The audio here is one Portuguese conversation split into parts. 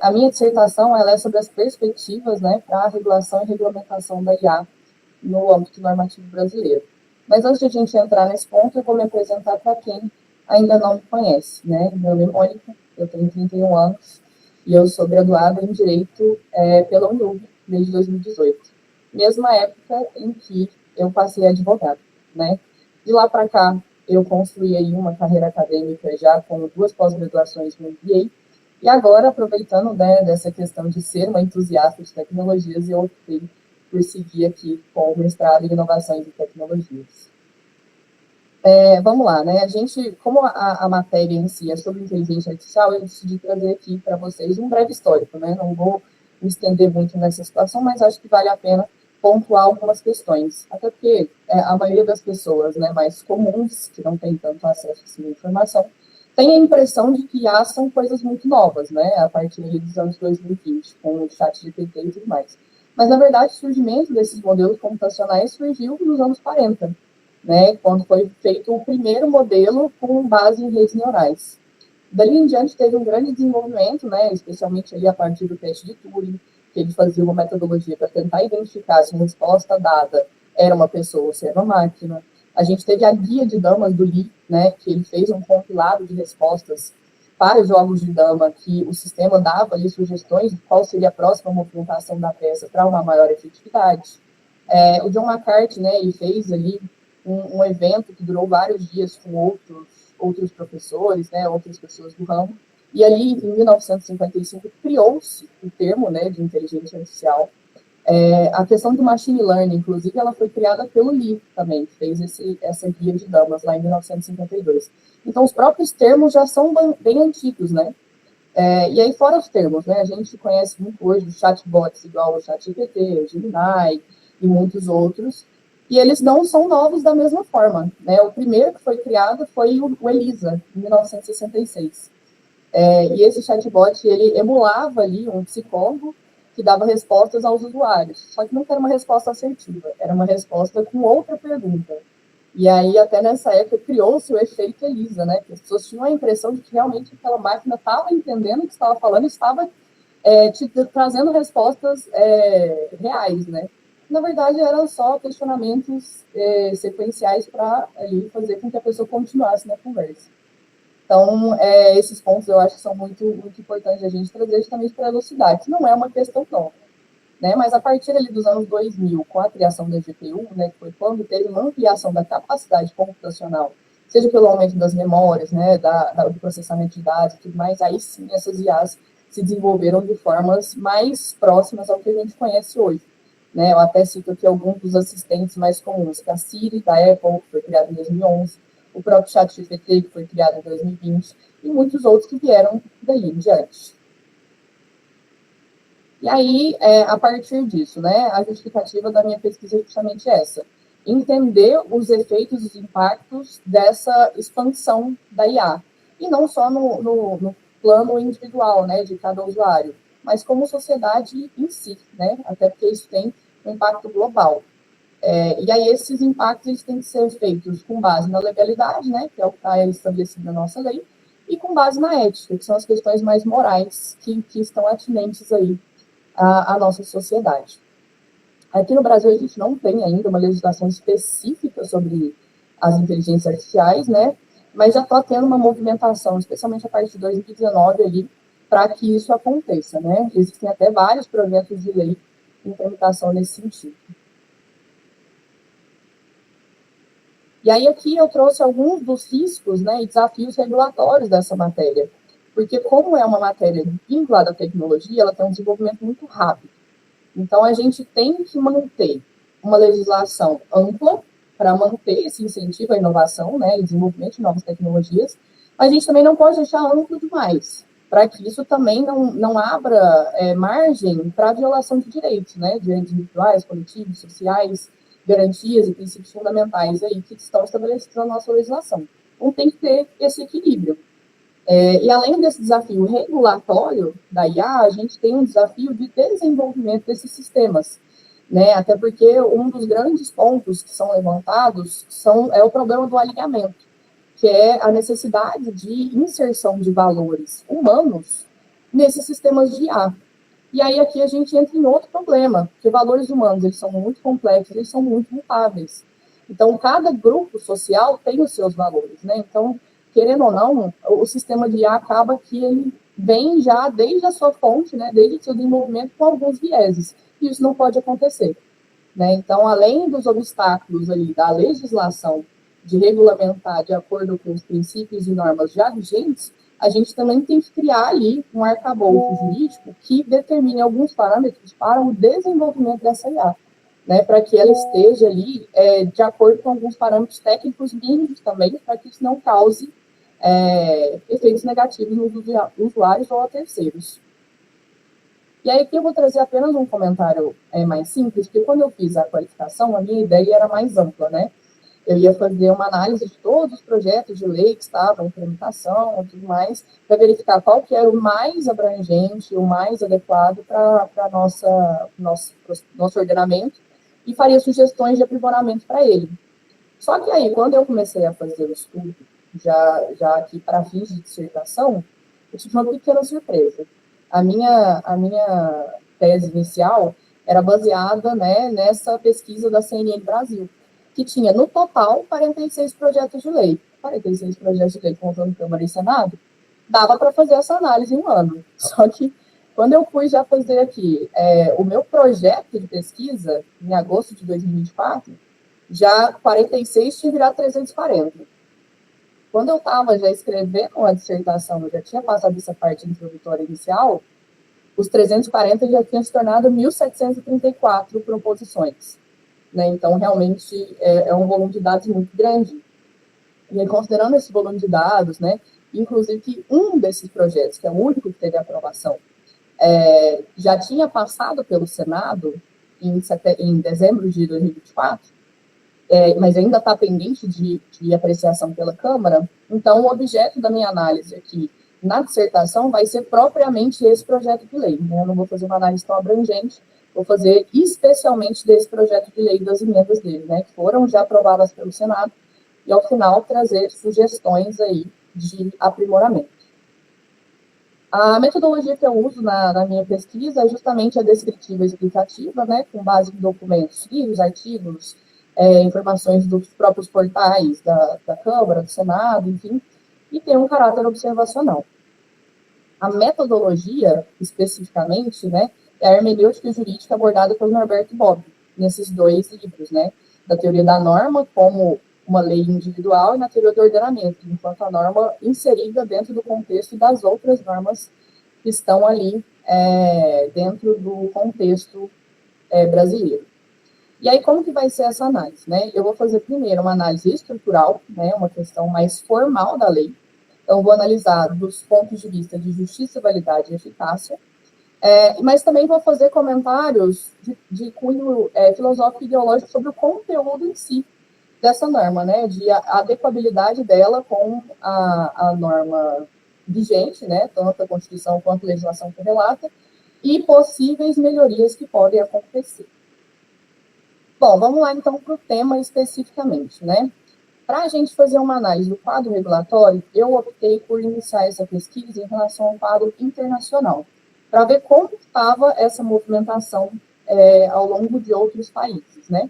A minha dissertação ela é sobre as perspectivas, né, para a regulação e regulamentação da IA no âmbito normativo brasileiro. Mas antes de a gente entrar nesse ponto, eu vou me apresentar para quem ainda não me conhece, né? Meu nome é Mônica, eu tenho 31 anos e eu sou graduada em Direito pela UniUB desde 2018, mesma época em que eu passei a advogada, né? De lá para cá, eu construí aí uma carreira acadêmica já com 2 pós-graduações no MBA, e agora, aproveitando, né, dessa questão de ser uma entusiasta de tecnologias, eu optei por seguir aqui com o mestrado em inovações e tecnologias. Vamos lá, né? A gente, como a matéria em si é sobre inteligência artificial, eu decidi trazer aqui para vocês um breve histórico, né? Não vou me estender muito nessa situação, mas acho que vale a pena pontuar algumas questões. Até porque a maioria das pessoas, né, mais comuns, que não tem tanto acesso a essa informação, tem a impressão de que IA são coisas muito novas, né? A partir dos anos 2020, com o ChatGPT e tudo mais. Mas, na verdade, o surgimento desses modelos computacionais surgiu nos anos 40, né, quando foi feito o primeiro modelo com base em redes neurais. Dali em diante teve um grande desenvolvimento, né, especialmente ali a partir do teste de Turing, que ele fazia uma metodologia para tentar identificar se a resposta dada era uma pessoa ou se era uma máquina. A gente teve a guia de damas do Lee, né, que ele fez um compilado de respostas para jogos de dama, que o sistema dava ali sugestões de qual seria a próxima movimentação da peça para uma maior efetividade. O John McCarthy, né, ele fez ali um evento que durou vários dias com outros professores, né, outras pessoas do ramo, e ali, em 1955, criou-se o termo, né, de inteligência artificial. A questão do machine learning, inclusive, ela foi criada pelo Lee também, que fez essa guia de damas lá em 1952. Então, os próprios termos já são bem antigos, né? E aí, fora os termos, né, a gente conhece muito hoje os chatbots, igual o ChatGPT, o Gemini e muitos outros, e eles não são novos da mesma forma, né? O primeiro que foi criado foi o Elisa, em 1966. E esse chatbot, ele emulava ali um psicólogo que dava respostas aos usuários, só que não era uma resposta assertiva, era uma resposta com outra pergunta. E aí, até nessa época, criou-se o efeito Elisa, né? Que as pessoas tinham a impressão de que realmente aquela máquina estava entendendo o que estava falando, estava trazendo respostas reais, né? Na verdade, eram só questionamentos sequenciais para fazer com que a pessoa continuasse na conversa. Então, esses pontos eu acho que são muito, muito importantes a gente trazer justamente para elucidar, que não é uma questão nova, né? Mas a partir ali dos anos 2000, com a criação da GPU, né, que foi quando teve uma ampliação da capacidade computacional, seja pelo aumento das memórias, né, do processamento de dados e tudo mais, aí sim essas IAs se desenvolveram de formas mais próximas ao que a gente conhece hoje, né? Eu até cito aqui alguns dos assistentes mais comuns, que a Siri, da Apple, que foi criada em 2011, o próprio ChatGPT, que foi criado em 2020, e muitos outros que vieram daí em diante. E aí, a partir disso, né, a justificativa da minha pesquisa é justamente essa: entender os efeitos e os impactos dessa expansão da IA. E não só no plano individual, né, de cada usuário, mas como sociedade em si, né, até porque isso tem um impacto global. E aí esses impactos eles têm que ser feitos com base na legalidade, né, que é o que está estabelecido na nossa lei, e com base na ética, que são as questões mais morais que estão atinentes aí à nossa sociedade. Aqui no Brasil, a gente não tem ainda uma legislação específica sobre as inteligências artificiais, né? Mas já está tendo uma movimentação, especialmente a partir de 2019, ali, para que isso aconteça, né? Existem até vários projetos de lei em tramitação nesse sentido. E aí aqui eu trouxe alguns dos riscos, né, e desafios regulatórios dessa matéria, porque como é uma matéria vinculada à tecnologia, ela tem um desenvolvimento muito rápido. Então, a gente tem que manter uma legislação ampla para manter esse incentivo à inovação, né, e desenvolvimento de novas tecnologias. A gente também não pode deixar amplo demais, para que isso também não abra margem para a violação de direitos, né, direitos individuais, coletivos, sociais, garantias e princípios fundamentais aí que estão estabelecidos na nossa legislação. Então, tem que ter esse equilíbrio. E além desse desafio regulatório da IA, a gente tem um desafio de desenvolvimento desses sistemas, né? Até porque um dos grandes pontos que são levantados é o problema do alinhamento, que é a necessidade de inserção de valores humanos nesses sistemas de IA. E aí aqui a gente entra em outro problema, porque valores humanos, eles são muito complexos, eles são muito mutáveis. Então, cada grupo social tem os seus valores, né? Então, querendo ou não, o sistema de IA acaba que ele vem já desde a sua fonte, né, desde o seu desenvolvimento com alguns vieses, e isso não pode acontecer, né? Então, além dos obstáculos ali da legislação de regulamentar de acordo com os princípios e normas já vigentes, a gente também tem que criar ali um arcabouço jurídico que determine alguns parâmetros para o desenvolvimento dessa IA, né, para que ela esteja ali de acordo com alguns parâmetros técnicos mínimos também, para que isso não cause efeitos negativos nos usuários ou a terceiros. E aí aqui eu vou trazer apenas um comentário mais simples, porque quando eu fiz a qualificação, a minha ideia era mais ampla, né? Eu ia fazer uma análise de todos os projetos de lei que estavam em tramitação e tudo mais, para verificar qual que era o mais abrangente, o mais adequado para nosso ordenamento, e faria sugestões de aprimoramento para ele. Só que aí, quando eu comecei a fazer o estudo, já aqui para fins de dissertação, eu tive uma pequena surpresa. A minha tese inicial era baseada, né, nessa pesquisa da CNN Brasil, que tinha, no total, 46 projetos de lei. 46 projetos de lei, contando Câmara e Senado, dava para fazer essa análise em um ano. Só que, quando eu fui já fazer aqui o meu projeto de pesquisa, em agosto de 2024, já 46 tinha virado 340. Quando eu estava já escrevendo a dissertação, eu já tinha passado essa parte introdutória inicial, os 340 já tinham se tornado 1.734 proposições. Né? Então, realmente, é um volume de dados muito grande. E aí, considerando esse volume de dados, né, inclusive que um desses projetos, que é o único que teve aprovação, já tinha passado pelo Senado em dezembro de 2024, mas ainda está pendente de apreciação pela Câmara, então o objeto da minha análise aqui na dissertação vai ser propriamente esse projeto de lei. Né? Eu não vou fazer uma análise tão abrangente, vou fazer especialmente desse projeto de lei das emendas dele, né, que foram já aprovadas pelo Senado, e ao final trazer sugestões aí de aprimoramento. A metodologia que eu uso na minha pesquisa é justamente a descritiva e explicativa, né, com base em documentos, livros, artigos, informações dos próprios portais da Câmara, do Senado, enfim, e tem um caráter observacional. A metodologia, especificamente, né, é a hermenêutica jurídica abordada pelo Norberto Bobbio, nesses dois livros, né, da teoria da norma como uma lei individual e na teoria do ordenamento, enquanto a norma inserida dentro do contexto das outras normas que estão ali dentro do contexto brasileiro. E aí, como que vai ser essa análise, né? Eu vou fazer primeiro uma análise estrutural, né, uma questão mais formal da lei. Então, vou analisar dos pontos de vista de justiça, validade e eficácia, mas também vou fazer comentários de cunho filosófico e ideológico sobre o conteúdo em si dessa norma, né, de adequabilidade dela com a norma vigente, né, tanto a Constituição quanto a legislação que relata, e possíveis melhorias que podem acontecer. Bom, vamos lá então para o tema especificamente, né? Para a gente fazer uma análise do quadro regulatório, eu optei por iniciar essa pesquisa em relação ao quadro internacional, para ver como estava essa movimentação ao longo de outros países, né?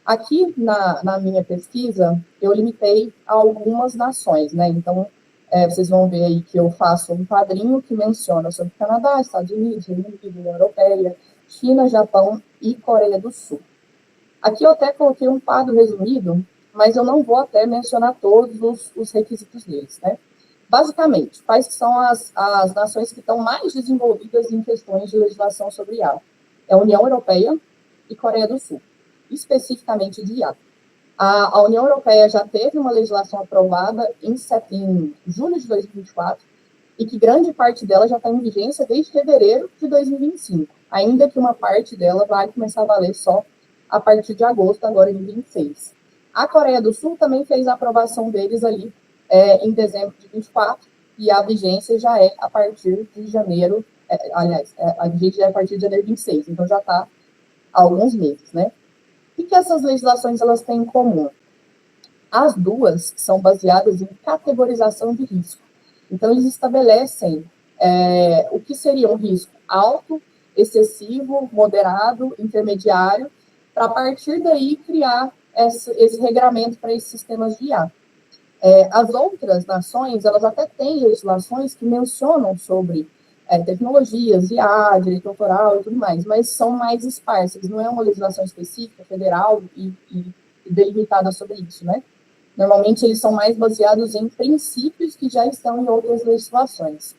Aqui na minha pesquisa, eu limitei a algumas nações, né? Então, vocês vão ver aí que eu faço um quadrinho que menciona sobre Canadá, Estados Unidos, Reino Unido, União Europeia, China, Japão e Coreia do Sul. Aqui eu até coloquei um quadro resumido, mas eu não vou até mencionar todos os requisitos deles, né? Basicamente, quais são as nações que estão mais desenvolvidas em questões de legislação sobre IA? É a União Europeia e Coreia do Sul, especificamente de IA. A União Europeia já teve uma legislação aprovada em julho de 2024, e que grande parte dela já está em vigência desde fevereiro de 2025, ainda que uma parte dela vai começar a valer só a partir de agosto, agora de 26. A Coreia do Sul também fez a aprovação deles ali em dezembro de 24, e a vigência já é a partir de janeiro, a vigência é a partir de janeiro de 26, então já está há alguns meses, né? O que essas legislações elas têm em comum? As duas são baseadas em categorização de risco. Então, eles estabelecem o que seria um risco alto, excessivo, moderado, intermediário, para a partir daí criar esse regramento para esses sistemas de IA. As outras nações, elas até têm legislações que mencionam sobre tecnologias, IA, direito autoral e tudo mais, mas são mais esparsas, não é uma legislação específica, federal e delimitada sobre isso, né? Normalmente, eles são mais baseados em princípios que já estão em outras legislações.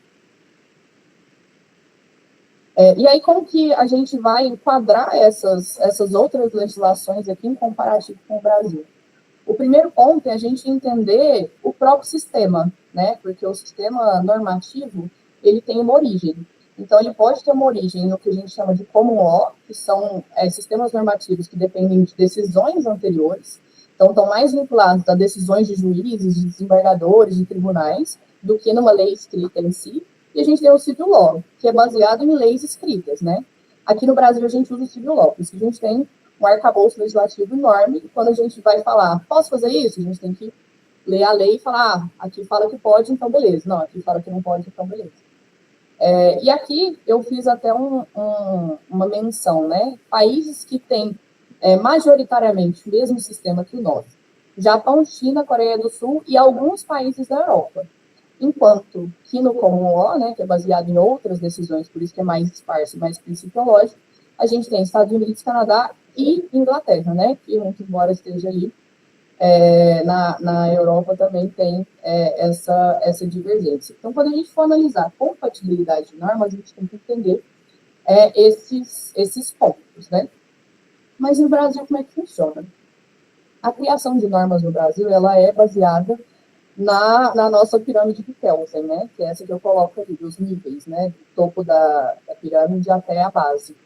E aí, como que a gente vai enquadrar essas outras legislações aqui em comparativo com o Brasil? O primeiro ponto é a gente entender o próprio sistema, né? Porque o sistema normativo, ele tem uma origem. Então, ele pode ter uma origem no que a gente chama de common law, que são sistemas normativos que dependem de decisões anteriores, então estão mais vinculados a decisões de juízes, de desembargadores, de tribunais, do que numa lei escrita em si. E a gente tem o civil law, que é baseado em leis escritas, né? Aqui no Brasil, a gente usa o civil law, por isso que a gente tem um arcabouço legislativo enorme, e quando a gente vai falar, posso fazer isso? A gente tem que ler a lei e falar, aqui fala que pode, então beleza. Não, aqui fala que não pode, então beleza. E aqui eu fiz até uma menção, né? Países que têm majoritariamente o mesmo sistema que o nosso. Japão, China, Coreia do Sul e alguns países da Europa. Enquanto que no common law, né, que é baseado em outras decisões, por isso que é mais esparso, mais principiológico, a gente tem Estados Unidos, Canadá e Inglaterra, né, que muito embora esteja ali, na Europa também tem essa divergência. Então, quando a gente for analisar a compatibilidade de normas, a gente tem que entender esses pontos, né? Mas no Brasil, como é que funciona? A criação de normas no Brasil, ela é baseada na nossa pirâmide de Kelsen, né? Que é essa que eu coloco ali, dos níveis, né? Do topo da pirâmide até a base.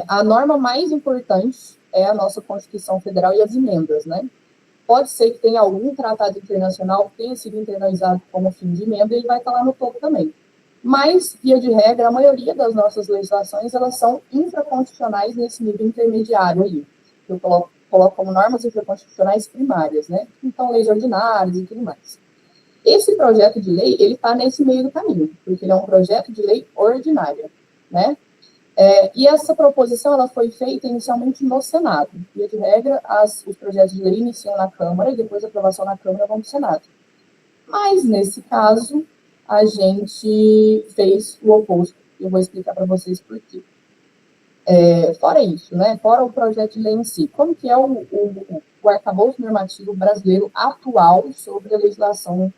A norma mais importante é a nossa Constituição Federal e as emendas, né? Pode ser que tenha algum tratado internacional que tenha sido internalizado como fim de emenda e ele vai estar lá no topo também. Mas, via de regra, a maioria das nossas legislações, elas são infraconstitucionais nesse nível intermediário aí. Eu coloco como normas infraconstitucionais primárias, né? Então, leis ordinárias e tudo mais. Esse projeto de lei, ele está nesse meio do caminho, porque ele é um projeto de lei ordinária, né? E essa proposição ela foi feita inicialmente no Senado. Via de regra, os projetos de lei iniciam na Câmara e depois a aprovação na Câmara vão para o Senado. Mas, nesse caso, a gente fez o oposto. Eu vou explicar para vocês por quê. Fora isso, né? Fora o projeto de lei em si, como que é o arcabouço normativo brasileiro atual sobre a legislação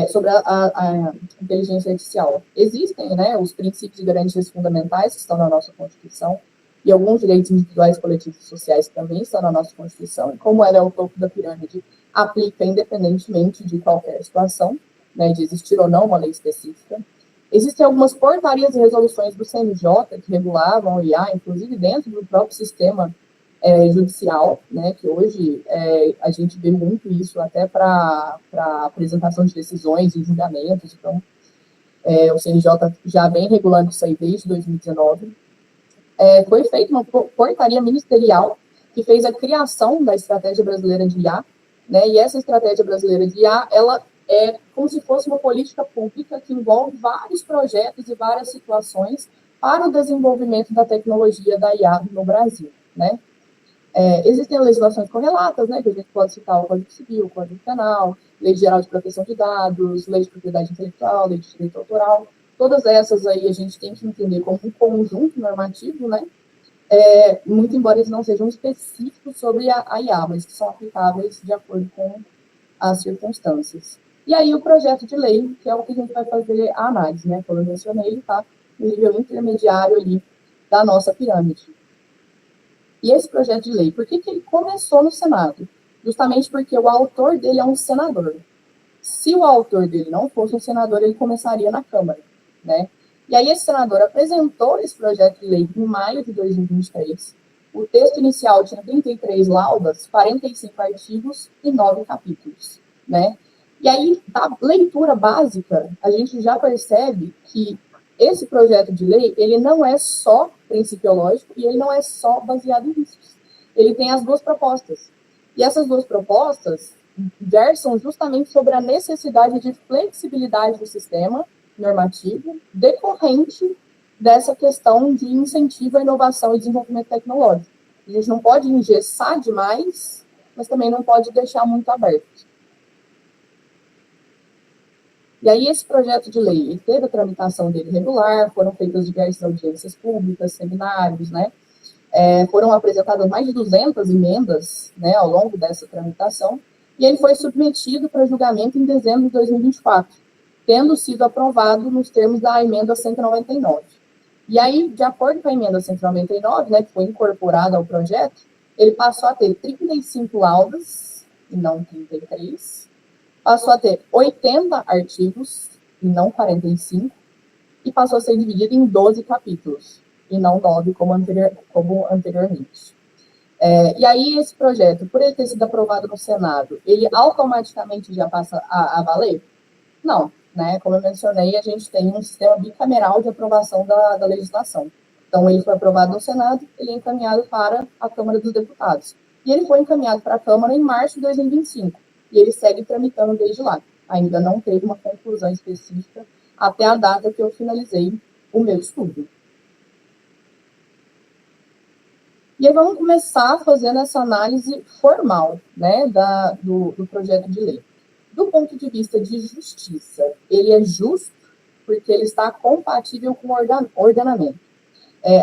sobre a inteligência artificial. Existem, né, os princípios e garantias fundamentais que estão na nossa Constituição e alguns direitos individuais, coletivos e sociais que também estão na nossa Constituição, e como ela é o topo da pirâmide, aplica independentemente de qualquer situação, né, de existir ou não uma lei específica. Existem algumas portarias e resoluções do CNJ que regulavam o IA, inclusive dentro do próprio sistema judicial, né, que hoje a gente vê muito isso até para apresentação de decisões e julgamentos. Então, o CNJ já vem regulando isso aí desde 2019. Foi feita uma portaria ministerial que fez a criação da Estratégia Brasileira de IA, né, e essa Estratégia Brasileira de IA, ela é como se fosse uma política pública que envolve vários projetos e várias situações para o desenvolvimento da tecnologia da IA no Brasil, né. Existem legislações correlatas, né, que a gente pode citar o Código Civil, o Código Penal, Lei Geral de Proteção de Dados, Lei de Propriedade Intelectual, Lei de Direito Autoral. Todas essas aí a gente tem que entender como um conjunto normativo, né, muito embora eles não sejam específicos sobre a IA, mas que são aplicáveis de acordo com as circunstâncias. E aí o projeto de lei, que é o que a gente vai fazer a análise, né, como eu mencionei, ele está no nível intermediário ali da nossa pirâmide. E esse projeto de lei, por que ele começou no Senado? Justamente porque o autor dele é um senador. Se o autor dele não fosse um senador, ele começaria na Câmara, né? E aí esse senador apresentou esse projeto de lei em maio de 2023. O texto inicial tinha 33 laudas, 45 artigos e 9 capítulos, né? E aí, da leitura básica, a gente já percebe que esse projeto de lei, ele não é só principiológico e ele não é só baseado em riscos. Ele tem as duas propostas. E essas duas propostas versam justamente sobre a necessidade de flexibilidade do sistema normativo decorrente dessa questão de incentivo à inovação e desenvolvimento tecnológico. A gente não pode engessar demais, mas também não pode deixar muito aberto. E aí, esse projeto de lei teve a tramitação dele regular, foram feitas diversas audiências públicas, seminários, né? Foram apresentadas mais de 200 emendas, né, ao longo dessa tramitação, e ele foi submetido para julgamento em dezembro de 2024, tendo sido aprovado nos termos da emenda 199. E aí, de acordo com a emenda 199, né, que foi incorporada ao projeto, ele passou a ter 35 laudas, e não 33, passou a ter 80 artigos, e não 45, e passou a ser dividido em 12 capítulos, e não 9, como anteriormente. E aí, esse projeto, por ele ter sido aprovado no Senado, ele automaticamente já passa a valer? Não, né? Como eu mencionei, a gente tem um sistema bicameral de aprovação da legislação. Então, ele foi aprovado no Senado, ele é encaminhado para a Câmara dos Deputados. E ele foi encaminhado para a Câmara em março de 2025. E ele segue tramitando desde lá. Ainda não teve uma conclusão específica até a data que eu finalizei o meu estudo. E aí vamos começar fazendo essa análise formal, né, do projeto de lei. Do ponto de vista de justiça, ele é justo porque ele está compatível com o ordenamento.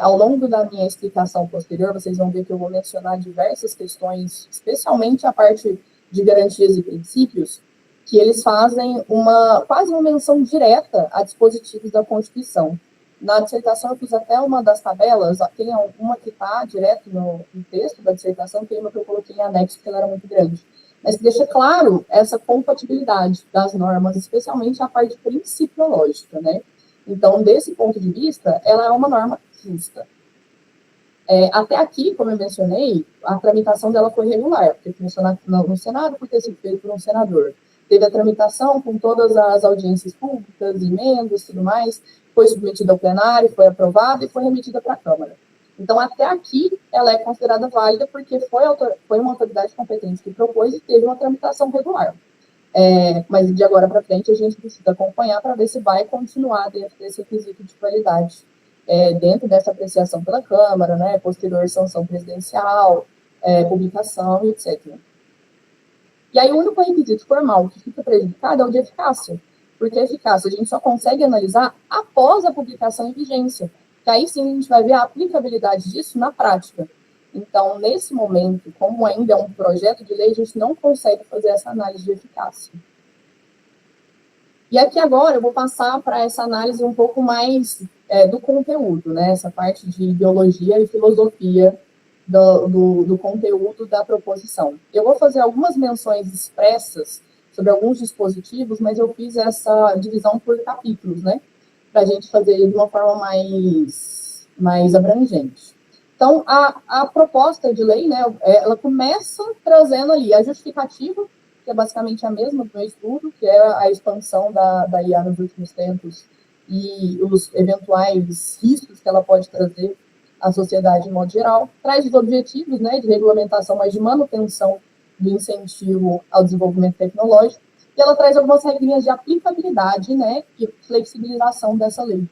Ao longo da minha explicação posterior, vocês vão ver que eu vou mencionar diversas questões, especialmente a parte de garantias e princípios, que eles fazem quase uma menção direta a dispositivos da Constituição. Na dissertação, eu fiz até uma das tabelas, tem uma que está direto no texto da dissertação, tem uma que eu coloquei em anexo, porque ela era muito grande. Mas que deixa claro essa compatibilidade das normas, especialmente a parte principiológica, né? Então, desse ponto de vista, ela é uma norma justa. Até aqui, como eu mencionei, a tramitação dela foi regular, porque começou no Senado por ter sido feito por um senador. Teve a tramitação com todas as audiências públicas, emendas, tudo mais, foi submetida ao plenário, foi aprovada e foi remetida para a Câmara. Então, até aqui, ela é considerada válida porque foi uma autoridade competente que propôs e teve uma tramitação regular. Mas de agora para frente, a gente precisa acompanhar para ver se vai continuar dentro desse requisito de validade, dentro dessa apreciação pela Câmara, né, posterior sanção presidencial, publicação e etc. E aí, o único requisito formal que fica prejudicado é o de eficácia, porque a eficácia a gente só consegue analisar após a publicação em vigência, que aí sim a gente vai ver a aplicabilidade disso na prática. Então, nesse momento, como ainda é um projeto de lei, a gente não consegue fazer essa análise de eficácia. E aqui agora eu vou passar para essa análise um pouco mais do conteúdo, né? Essa parte de ideologia e filosofia do conteúdo da proposição. Eu vou fazer algumas menções expressas sobre alguns dispositivos, mas eu fiz essa divisão por capítulos, né? Para a gente fazer de uma forma mais abrangente. Então, a proposta de lei, né, ela começa trazendo ali a justificativa, que é basicamente a mesma do meu estudo, que é a expansão da IA nos últimos tempos e os eventuais riscos que ela pode trazer à sociedade de modo geral. Traz os objetivos, né, de regulamentação, mas de manutenção do incentivo ao desenvolvimento tecnológico, e ela traz algumas regrinhas de aplicabilidade, né, e flexibilização dessa lei.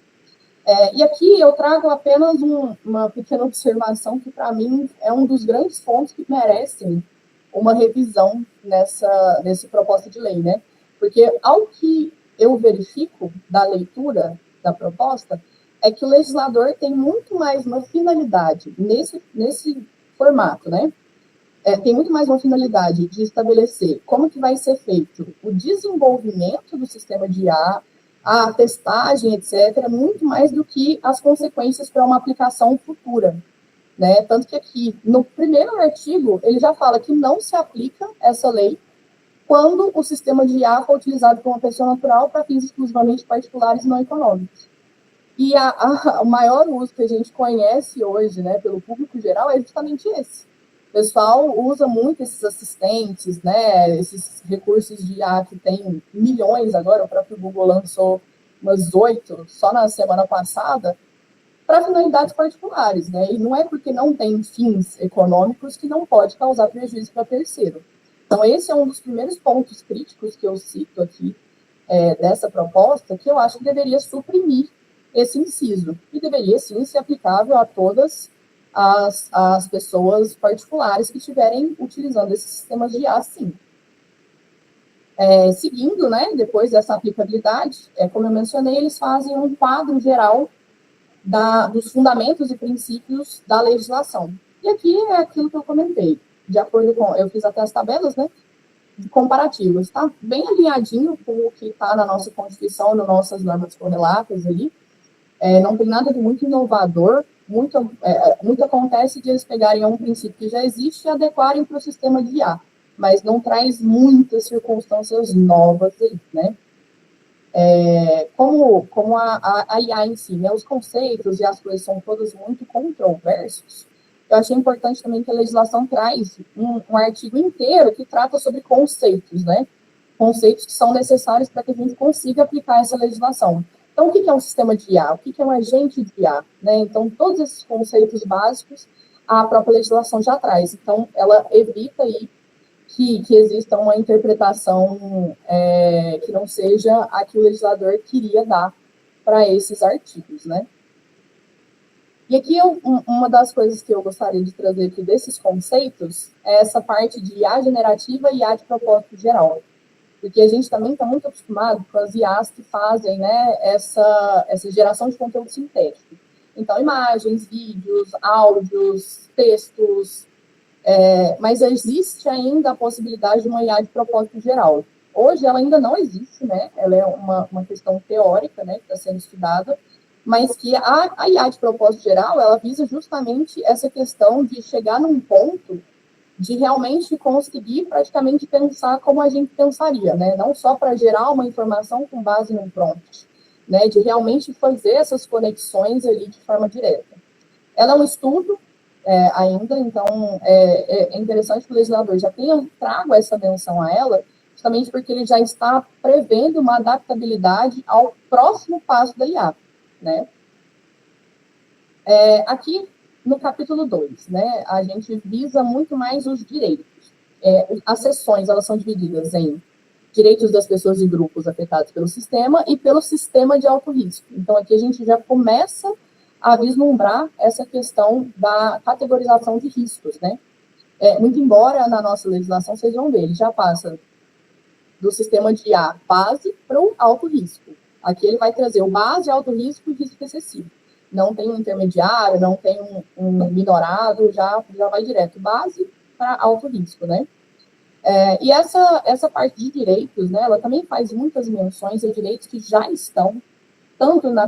E aqui eu trago apenas uma pequena observação que, para mim, é um dos grandes pontos que merecem uma revisão nessa proposta de lei, né? Porque, ao que eu verifico da leitura da proposta, é que o legislador tem muito mais uma finalidade nesse formato, né? Tem muito mais uma finalidade de estabelecer como que vai ser feito o desenvolvimento do sistema de IA, a testagem, etc., muito mais do que as consequências para uma aplicação futura, né? Tanto que aqui, no primeiro artigo, ele já fala que não se aplica essa lei quando o sistema de IA for utilizado por uma pessoa natural para fins exclusivamente particulares e não econômicos. E o maior uso que a gente conhece hoje, né, pelo público geral, é justamente esse. O pessoal usa muito esses assistentes, né, esses recursos de IA que tem milhões agora, o próprio Google lançou umas 8 só na semana passada, para finalidades particulares, né, e não é porque não tem fins econômicos que não pode causar prejuízo para terceiro. Então, esse é um dos primeiros pontos críticos que eu cito aqui dessa proposta que eu acho que deveria suprimir esse inciso, e deveria, sim, ser aplicável a todas as pessoas particulares que estiverem utilizando esses sistemas de IA, sim. Seguindo, né, depois dessa aplicabilidade, como eu mencionei, eles fazem um quadro geral dos fundamentos e princípios da legislação. E aqui é aquilo que eu comentei, de acordo com, eu fiz até as tabelas, né, comparativos, tá bem alinhadinho com o que está na nossa Constituição, nas nossas normas correlatas ali. Não tem nada de muito inovador, muito acontece de eles pegarem um princípio que já existe e adequarem para o sistema de IA, mas não traz muitas circunstâncias novas aí, né? Como a IA em si, né, os conceitos e as coisas são todos muito controversos, eu achei importante também que a legislação traz um artigo inteiro que trata sobre conceitos, né? Conceitos que são necessários para que a gente consiga aplicar essa legislação. Então, o que é um sistema de IA? O que é um agente de IA? Né? Então, todos esses conceitos básicos a própria legislação já traz. Então, ela evita aí que exista uma interpretação que não seja a que o legislador queria dar para esses artigos, né? E aqui, uma das coisas que eu gostaria de trazer aqui desses conceitos é essa parte de IA generativa e IA de propósito geral. Porque a gente também está muito acostumado com as IAs que fazem, né, essa geração de conteúdo sintético. Então, imagens, vídeos, áudios, textos, mas existe ainda a possibilidade de uma IA de propósito geral. Hoje ela ainda não existe, né? Ela é uma questão teórica, né, que está sendo estudada, mas que a IA de propósito geral, ela visa justamente essa questão de chegar num ponto de realmente conseguir praticamente pensar como a gente pensaria, né? Não só para gerar uma informação com base num prompt, né? De realmente fazer essas conexões ali de forma direta. Ela é um estudo ainda, então é interessante que o legislador já tenha trago essa menção a ela, justamente porque ele já está prevendo uma adaptabilidade ao próximo passo da IA, né? Aqui, no capítulo 2, né, a gente visa muito mais os direitos. As seções, elas são divididas em direitos das pessoas e grupos afetados pelo sistema e pelo sistema de alto risco. Então, aqui a gente já começa a vislumbrar essa questão da categorização de riscos, né? Muito embora na nossa legislação, vocês vão ver, ele já passa do sistema de A base para o alto risco. Aqui ele vai trazer o base, alto risco e risco excessivo. Não tem um intermediário, não tem um minorado, já vai direto base para alto risco, né? E essa parte de direitos, né, ela também faz muitas menções a direitos que já estão tanto na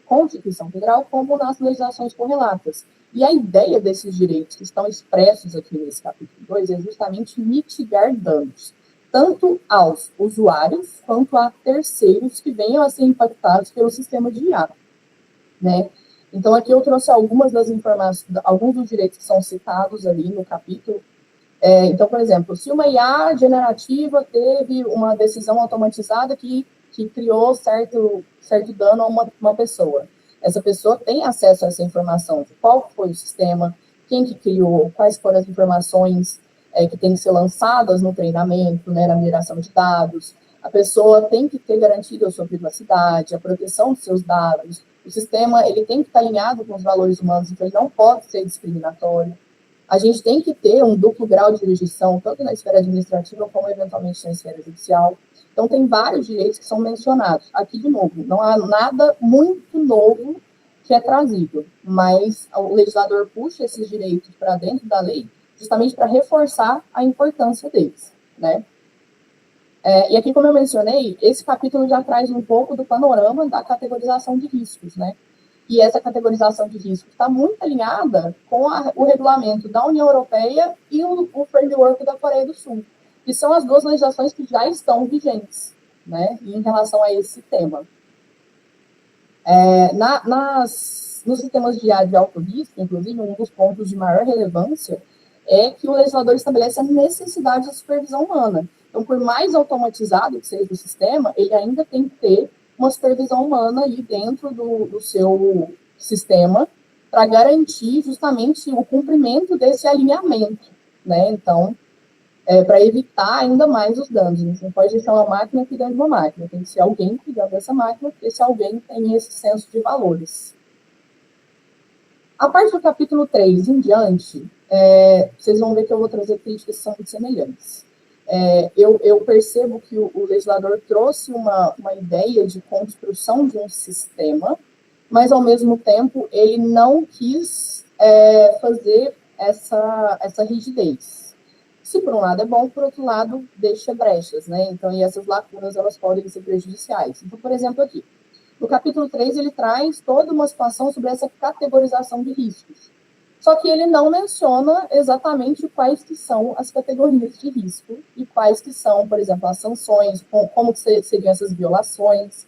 Constituição Federal como nas legislações correlatas. E a ideia desses direitos que estão expressos aqui nesse capítulo 2 é justamente mitigar danos, tanto aos usuários quanto a terceiros que venham a ser impactados pelo sistema de IA, né? Então, aqui eu trouxe algumas das informações, alguns dos direitos que são citados ali no capítulo. Então, por exemplo, se uma IA generativa teve uma decisão automatizada que criou certo dano a uma pessoa, essa pessoa tem acesso a essa informação de qual foi o sistema, quem que criou, quais foram as informações que têm que ser lançadas no treinamento, né, na mineração de dados. A pessoa tem que ter garantida a sua privacidade, a proteção dos seus dados. O sistema ele tem que estar alinhado com os valores humanos, então ele não pode ser discriminatório. A gente tem que ter um duplo grau de jurisdição, tanto na esfera administrativa como, eventualmente, na esfera judicial. Então, tem vários direitos que são mencionados. Aqui, de novo, não há nada muito novo que é trazido, mas o legislador puxa esses direitos para dentro da lei justamente para reforçar a importância deles, né? E aqui, como eu mencionei, esse capítulo já traz um pouco do panorama da categorização de riscos, né? E essa categorização de riscos está muito alinhada com o regulamento da União Europeia e o framework da Coreia do Sul, que são as duas legislações que já estão vigentes, né, em relação a esse tema. Nos sistemas de IA de alto risco, inclusive, um dos pontos de maior relevância é que o legislador estabelece a necessidade da supervisão humana. Então, por mais automatizado que seja o sistema, ele ainda tem que ter uma supervisão humana ali dentro do seu sistema para garantir justamente o cumprimento desse alinhamento, né? Então, para evitar ainda mais os danos. A gente não pode deixar uma máquina cuidando de uma máquina, tem que ser alguém cuidando dessa máquina, porque esse alguém tem esse senso de valores. A partir do capítulo 3 em diante, vocês vão ver que eu vou trazer críticas que são muito semelhantes. Eu percebo que o legislador trouxe uma ideia de construção de um sistema, mas, ao mesmo tempo, ele não quis fazer essa rigidez. Se, por um lado, é bom, por outro lado, deixa brechas, né? Então, e essas lacunas, elas podem ser prejudiciais. Então, por exemplo, aqui, no capítulo 3, ele traz toda uma situação sobre essa categorização de riscos. Só que ele não menciona exatamente quais que são as categorias de risco e quais que são, por exemplo, as sanções, como que seriam essas violações.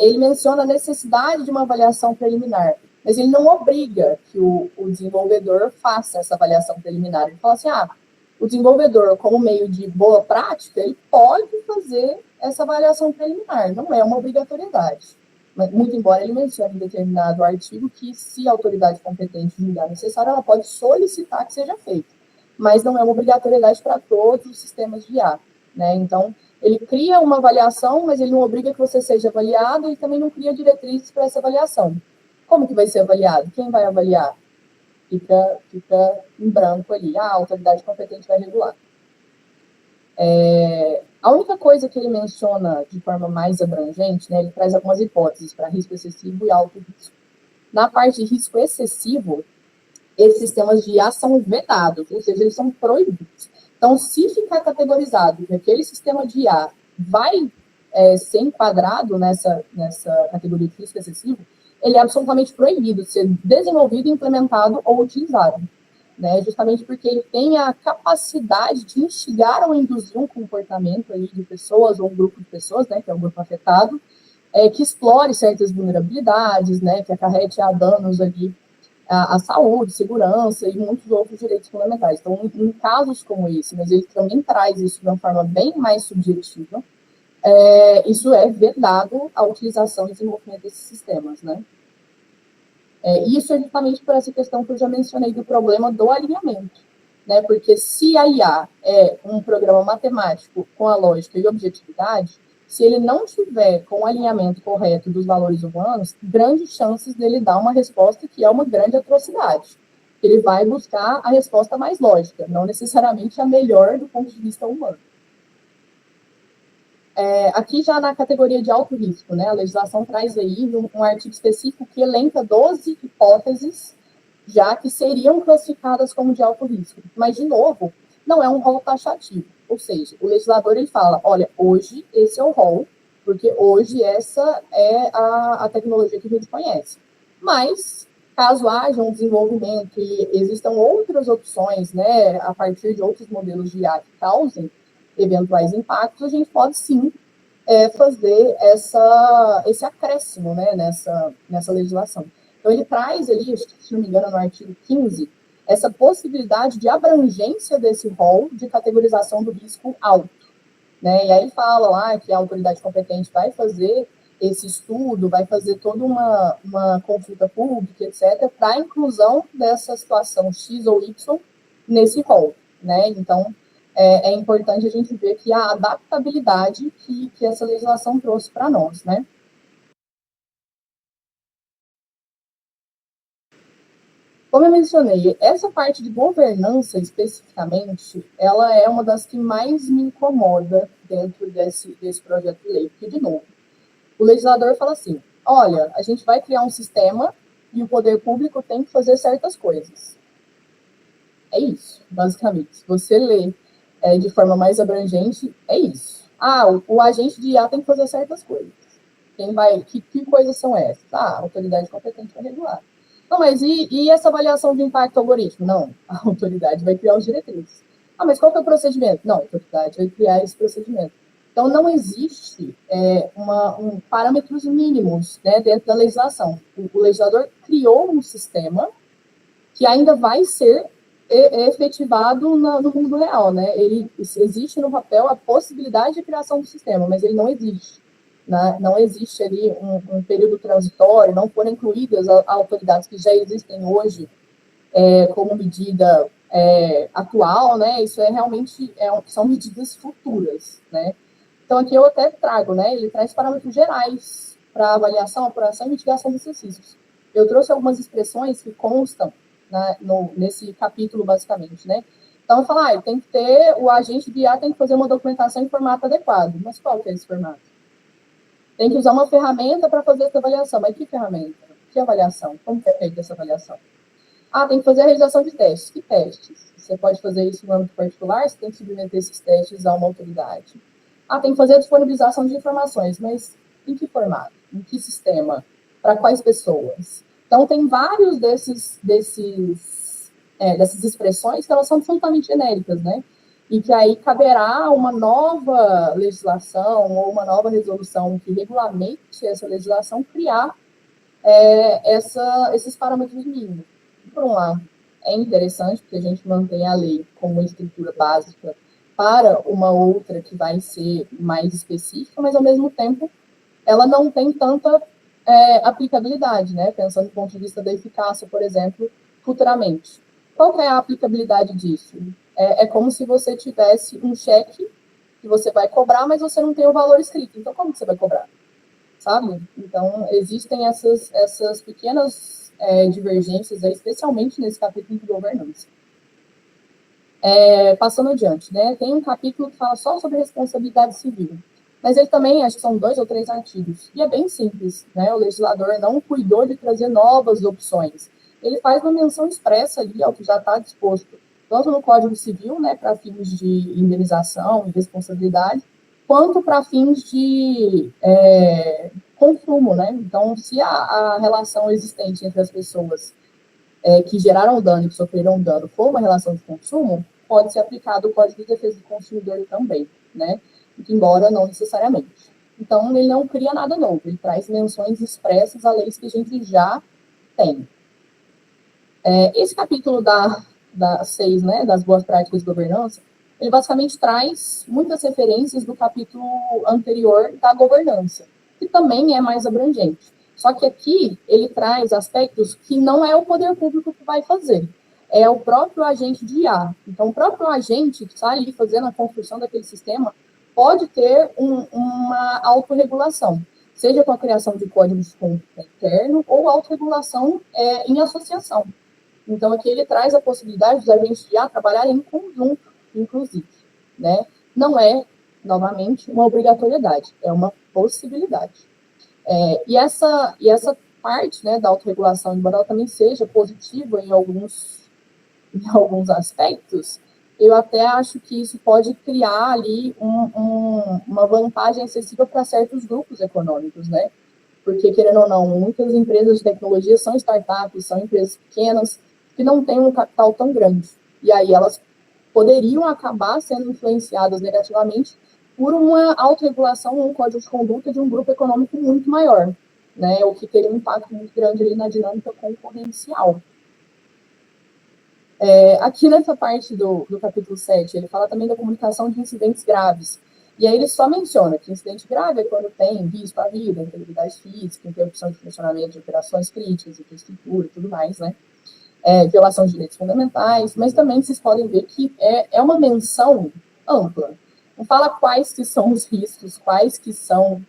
Ele menciona a necessidade de uma avaliação preliminar, mas ele não obriga que o desenvolvedor faça essa avaliação preliminar. Ele fala assim, o desenvolvedor, como meio de boa prática, ele pode fazer essa avaliação preliminar, não é uma obrigatoriedade. Muito embora ele mencione em determinado artigo que, se a autoridade competente julgar necessário, ela pode solicitar que seja feito, mas não é uma obrigatoriedade para todos os sistemas de IA, né? Então, ele cria uma avaliação, mas ele não obriga que você seja avaliado, e também não cria diretrizes para essa avaliação. Como que vai ser avaliado? Quem vai avaliar? Fica em branco ali, a autoridade competente vai regular. A única coisa que ele menciona de forma mais abrangente, né, ele traz algumas hipóteses para risco excessivo e alto risco. Na parte de risco excessivo, esses sistemas de IA são vedados, ou seja, eles são proibidos. Então, se ficar categorizado que aquele sistema de IA vai ser enquadrado nessa categoria de risco excessivo, ele é absolutamente proibido de ser desenvolvido, implementado ou utilizado. Né, justamente porque ele tem a capacidade de instigar ou induzir um comportamento aí de pessoas, ou um grupo de pessoas, né, que é o grupo afetado, que explore certas vulnerabilidades, né, que acarrete a danos ali à saúde, segurança e muitos outros direitos fundamentais. Então, em casos como esse, mas ele também traz isso de uma forma bem mais subjetiva, isso é vedado a utilização e desenvolvimento desses sistemas, né. Isso é justamente por essa questão que eu já mencionei do problema do alinhamento, né? Porque se a IA é um programa matemático com a lógica e objetividade, se ele não tiver com o alinhamento correto dos valores humanos, grandes chances dele dar uma resposta que é uma grande atrocidade. Ele vai buscar a resposta mais lógica, não necessariamente a melhor do ponto de vista humano. Aqui já na categoria de alto risco, né, a legislação traz aí um artigo específico que elenca 12 hipóteses já que seriam classificadas como de alto risco. Mas, de novo, não é um rol taxativo. Ou seja, o legislador ele fala, olha, hoje esse é o rol, porque hoje essa é a tecnologia que a gente conhece. Mas, caso haja um desenvolvimento e existam outras opções, né, a partir de outros modelos de IA que causem eventuais impactos, a gente pode sim fazer esse acréscimo, né, nessa legislação. Então, ele traz ali, se não me engano, no artigo 15, essa possibilidade de abrangência desse rol de categorização do risco alto. Né? E aí ele fala lá que a autoridade competente vai fazer esse estudo, vai fazer toda uma consulta pública, etc., para a inclusão dessa situação X ou Y nesse rol. Né? Então, é importante a gente ver que a adaptabilidade que essa legislação trouxe para nós, né? Como eu mencionei, essa parte de governança, especificamente, ela é uma das que mais me incomoda dentro desse projeto de lei, porque, de novo, o legislador fala assim, olha, a gente vai criar um sistema e o poder público tem que fazer certas coisas. É isso, basicamente. Se você lê de forma mais abrangente, é isso. O agente de IA tem que fazer certas coisas. Que coisas são essas? A autoridade competente vai regular. Não, mas e essa avaliação de impacto algoritmo? Não, a autoridade vai criar os diretrizes. Mas qual que é o procedimento? Não, a autoridade vai criar esse procedimento. Então, não existe parâmetros mínimos, né, dentro da legislação. O legislador criou um sistema que ainda vai ser efetivado no mundo real, né? Existe no papel a possibilidade de criação do sistema, mas ele não existe. Né? Não existe ali um período transitório, não foram incluídas autoridades que já existem hoje como medida atual, né? Isso realmente são medidas futuras, né? Então, aqui eu até trago, né? Ele traz parâmetros gerais para avaliação, apuração e mitigação desses riscos. Eu trouxe algumas expressões que constam, né, nesse capítulo, basicamente, né? Então, falar, tem que ter, o agente de IA tem que fazer uma documentação em formato adequado. Mas qual que é esse formato? Tem que usar uma ferramenta para fazer essa avaliação. Mas que ferramenta? Que avaliação? Como que é feita essa avaliação? Tem que fazer a realização de testes. Que testes? Você pode fazer isso no âmbito particular, você tem que submeter esses testes a uma autoridade. Tem que fazer a disponibilização de informações, mas em que formato? Em que sistema? Para quais pessoas? Então, tem vários dessas expressões que elas são absolutamente genéricas, né? E que aí caberá uma nova legislação ou uma nova resolução que regulamente essa legislação criar esses parâmetros mínimos. Por um lado, é interessante, porque a gente mantém a lei como uma estrutura básica para uma outra que vai ser mais específica, mas, ao mesmo tempo, ela não tem tanta aplicabilidade, né? Pensando do ponto de vista da eficácia, por exemplo, futuramente. Qual que é a aplicabilidade disso? É como se você tivesse um cheque que você vai cobrar, mas você não tem o valor escrito. Então, como que você vai cobrar? Sabe? Então, existem essas pequenas divergências, especialmente nesse capítulo de governança. Passando adiante, né? Tem um capítulo que fala só sobre responsabilidade civil, mas ele também, acho que são 2 ou 3 artigos, e é bem simples, né? O legislador não cuidou de trazer novas opções. Ele faz uma menção expressa ali ao que já está disposto, tanto no Código Civil, né, para fins de indenização e responsabilidade, quanto para fins de consumo, né? Então, se a relação existente entre as pessoas que geraram o dano e que sofreram o dano for uma relação de consumo, pode ser aplicado o Código de Defesa do Consumidor também, né? Embora não necessariamente. Então, ele não cria nada novo, ele traz menções expressas a leis que a gente já tem. Esse capítulo da 6, né, das boas práticas de governança, ele basicamente traz muitas referências do capítulo anterior da governança, que também é mais abrangente. Só que aqui ele traz aspectos que não é o poder público que vai fazer, é o próprio agente de IA. Então, o próprio agente que está ali fazendo a construção daquele sistema pode ter uma autorregulação, seja com a criação de códigos de conduta interno ou autorregulação em associação. Então, aqui ele traz a possibilidade dos agentes de IA trabalharem em conjunto, inclusive, né? Não é, novamente, uma obrigatoriedade, é uma possibilidade. E essa parte, né, da autorregulação, embora ela também seja positiva em alguns aspectos, eu até acho que isso pode criar ali uma vantagem excessiva para certos grupos econômicos, né? Porque, querendo ou não, muitas empresas de tecnologia são startups, são empresas pequenas, que não têm um capital tão grande. E aí elas poderiam acabar sendo influenciadas negativamente por uma autorregulação ou um código de conduta de um grupo econômico muito maior, né? O que teria um impacto muito grande ali na dinâmica concorrencial. Aqui nessa parte do capítulo 7, ele fala também da comunicação de incidentes graves. E aí ele só menciona que incidente grave é quando tem risco à vida, integridade física, interrupção de funcionamento de operações críticas, infraestrutura e tudo mais, né? Violação de direitos fundamentais, mas também vocês podem ver que é uma menção ampla. Não fala quais que são os riscos, quais que são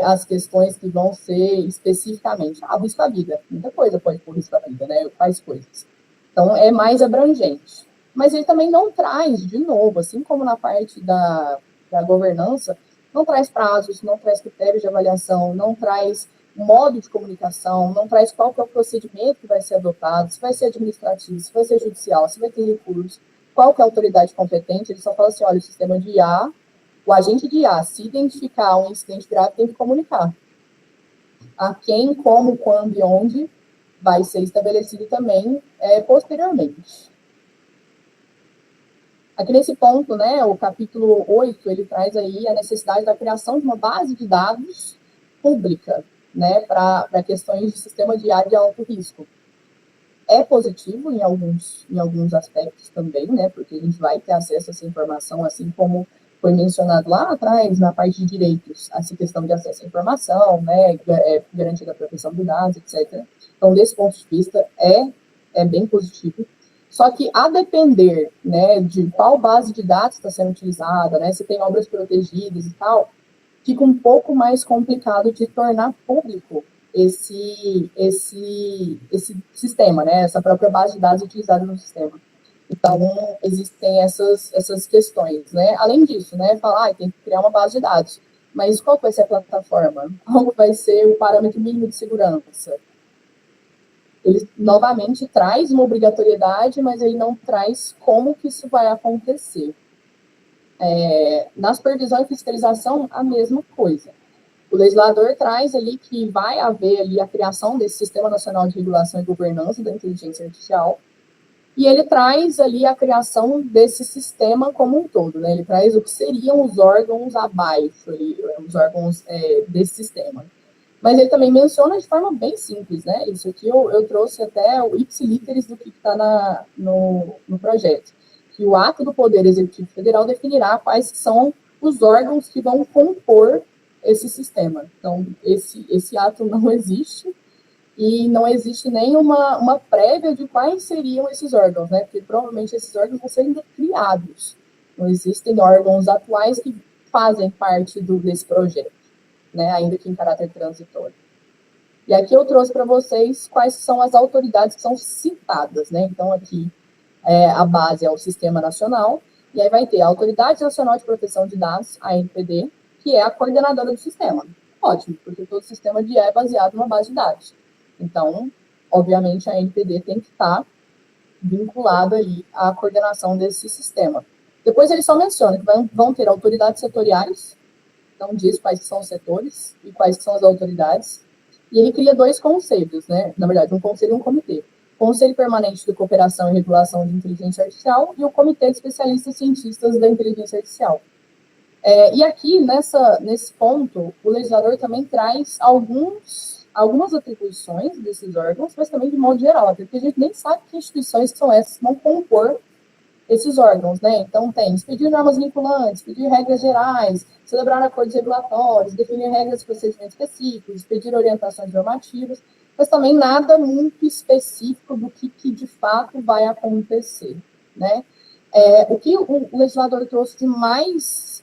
as questões que vão ser especificamente. Risco à vida. Muita coisa pode pôr risco à vida, né? Quais coisas. Então, é mais abrangente. Mas ele também não traz, de novo, assim como na parte da governança, não traz prazos, não traz critérios de avaliação, não traz modo de comunicação, não traz qual que é o procedimento que vai ser adotado, se vai ser administrativo, se vai ser judicial, se vai ter recurso, qual que é a autoridade competente. Ele só fala assim, olha, o sistema de IA, o agente de IA, se identificar um incidente grave, tem que comunicar. A quem, como, quando e onde vai ser estabelecido também posteriormente. Aqui nesse ponto, né, o capítulo 8, ele traz aí a necessidade da criação de uma base de dados pública, né, para questões de sistema de IA de alto risco. É positivo em alguns aspectos também, né, porque a gente vai ter acesso a essa informação, assim como foi mencionado lá atrás, na parte de direitos, essa questão de acesso à informação, né, garantia da proteção de dados, etc. Então, desse ponto de vista, é bem positivo. Só que, a depender, né, de qual base de dados está sendo utilizada, né, se tem obras protegidas e tal, fica um pouco mais complicado de tornar público esse sistema, né, essa própria base de dados utilizada no sistema. Então, existem essas questões, né? Além disso, né, falar, tem que criar uma base de dados. Mas qual vai ser a plataforma? Qual vai ser o parâmetro mínimo de segurança? Ele, novamente, traz uma obrigatoriedade, mas ele não traz como que isso vai acontecer. Na supervisão e fiscalização, a mesma coisa. O legislador traz ali que vai haver ali a criação desse Sistema Nacional de Regulação e Governança da Inteligência Artificial, e ele traz ali a criação desse sistema como um todo, né? Ele traz o que seriam os órgãos abaixo, ali, os órgãos desse sistema. Mas ele também menciona de forma bem simples, né? Isso aqui eu trouxe até o ipsiliteris do que está no projeto. Que o ato do Poder Executivo Federal definirá quais são os órgãos que vão compor esse sistema. Então, esse ato não existe, e não existe nenhuma prévia de quais seriam esses órgãos, né? Porque provavelmente esses órgãos vão ser ainda criados. Não existem órgãos atuais que fazem parte desse projeto, né? Ainda que em caráter transitório. E aqui eu trouxe para vocês quais são as autoridades que são citadas, né? Então, aqui a base é o Sistema Nacional, e aí vai ter a Autoridade Nacional de Proteção de Dados, a ANPD, que é a coordenadora do sistema. Ótimo, porque todo sistema de IA é baseado numa base de dados. Então, obviamente, a NPD tem que estar vinculada aí à coordenação desse sistema. Depois ele só menciona que vão ter autoridades setoriais, então diz quais são os setores e quais são as autoridades, e ele cria 2 conselhos, né? Na verdade, um conselho e um comitê. Conselho Permanente de Cooperação e Regulação de Inteligência Artificial e o Comitê de Especialistas Cientistas da Inteligência Artificial. E aqui, nesse ponto, o legislador também traz algumas atribuições desses órgãos, mas também de modo geral, porque a gente nem sabe que instituições são essas que vão compor esses órgãos, né? Então, tem expedir normas vinculantes, expedir regras gerais, celebrar acordos regulatórios, definir regras de procedimentos específicos, expedir orientações normativas, mas também nada muito específico do que de fato vai acontecer, né? O que o legislador trouxe de mais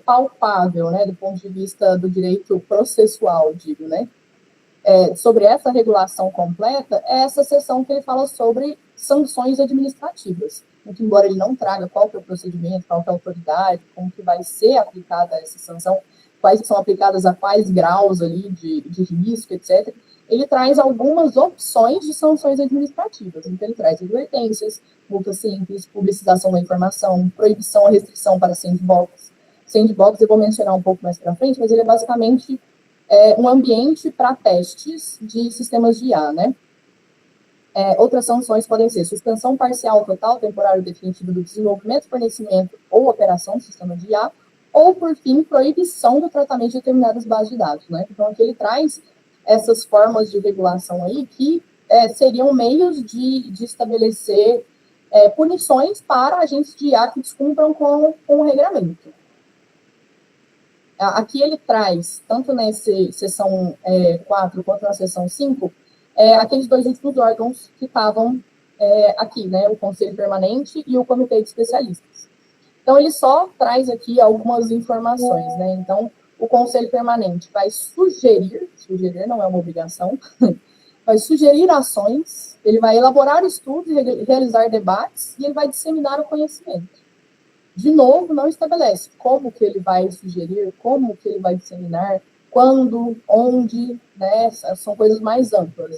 palpável, né, do ponto de vista do direito processual, digo, né, sobre essa regulação completa, é essa seção que ele fala sobre sanções administrativas. Muito embora ele não traga qual que é o procedimento, qual que é a autoridade, como que vai ser aplicada essa sanção, quais são aplicadas a quais graus ali de risco, etc., ele traz algumas opções de sanções administrativas. Então, ele traz advertências, multa simples, publicização da informação, proibição ou restrição para sandbox. Sandbox eu vou mencionar um pouco mais para frente, mas ele é basicamente um ambiente para testes de sistemas de IA, né? Outras sanções podem ser suspensão parcial, total, temporário, definitiva do desenvolvimento, fornecimento ou operação do sistema de IA, ou, por fim, proibição do tratamento de determinadas bases de dados, né? Então, aqui ele traz essas formas de regulação aí que seriam meios de estabelecer punições para agentes de IA que descumpram com o regramento. Aqui ele traz, tanto nessa seção 4 quanto na seção 5, aqueles 2 últimos órgãos que estavam aqui, né, o Conselho Permanente e o Comitê de Especialistas. Então, ele só traz aqui algumas informações, né? Então, o Conselho Permanente vai sugerir não é uma obrigação, vai sugerir ações, ele vai elaborar estudos, realizar debates e ele vai disseminar o conhecimento. De novo, não estabelece como que ele vai sugerir, como que ele vai disseminar, quando, onde, né? São coisas mais amplas,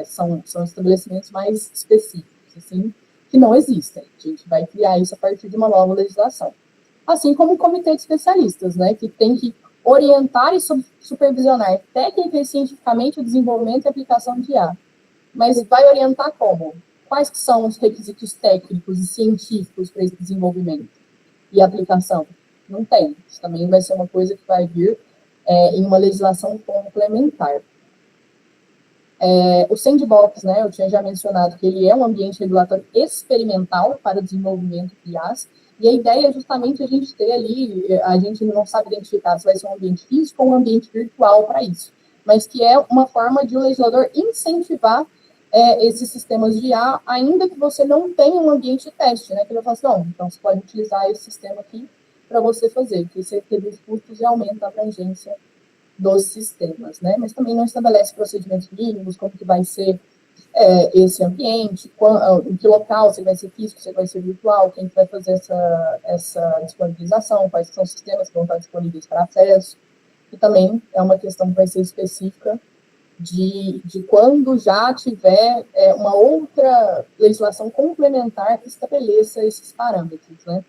são estabelecimentos mais específicos, assim, que não existem. A gente vai criar isso a partir de uma nova legislação. Assim como o Comitê de Especialistas, né, que tem que orientar e supervisionar técnica e cientificamente o desenvolvimento e aplicação de IA. Mas vai orientar como? Quais que são os requisitos técnicos e científicos para esse desenvolvimento e aplicação? Não tem. Isso também vai ser uma coisa que vai vir em uma legislação complementar. O sandbox, né, eu tinha já mencionado que ele é um ambiente regulatório experimental para o desenvolvimento de IAs, e a ideia é justamente a gente ter ali, a gente não sabe identificar se vai ser um ambiente físico ou um ambiente virtual para isso, mas que é uma forma de o legislador incentivar esses sistemas de IA, ainda que você não tenha um ambiente de teste, né? Que ele fala assim, não, então você pode utilizar esse sistema aqui para você fazer, que você reduz custos e aumenta a abrangência dos sistemas, né? Mas também não estabelece procedimentos mínimos, como que vai ser esse ambiente, em que local, se vai ser físico, se vai ser virtual, quem vai fazer essa disponibilização, quais são os sistemas que vão estar disponíveis para acesso, e também é uma questão que vai ser específica de quando já tiver uma outra legislação complementar que estabeleça esses parâmetros, né?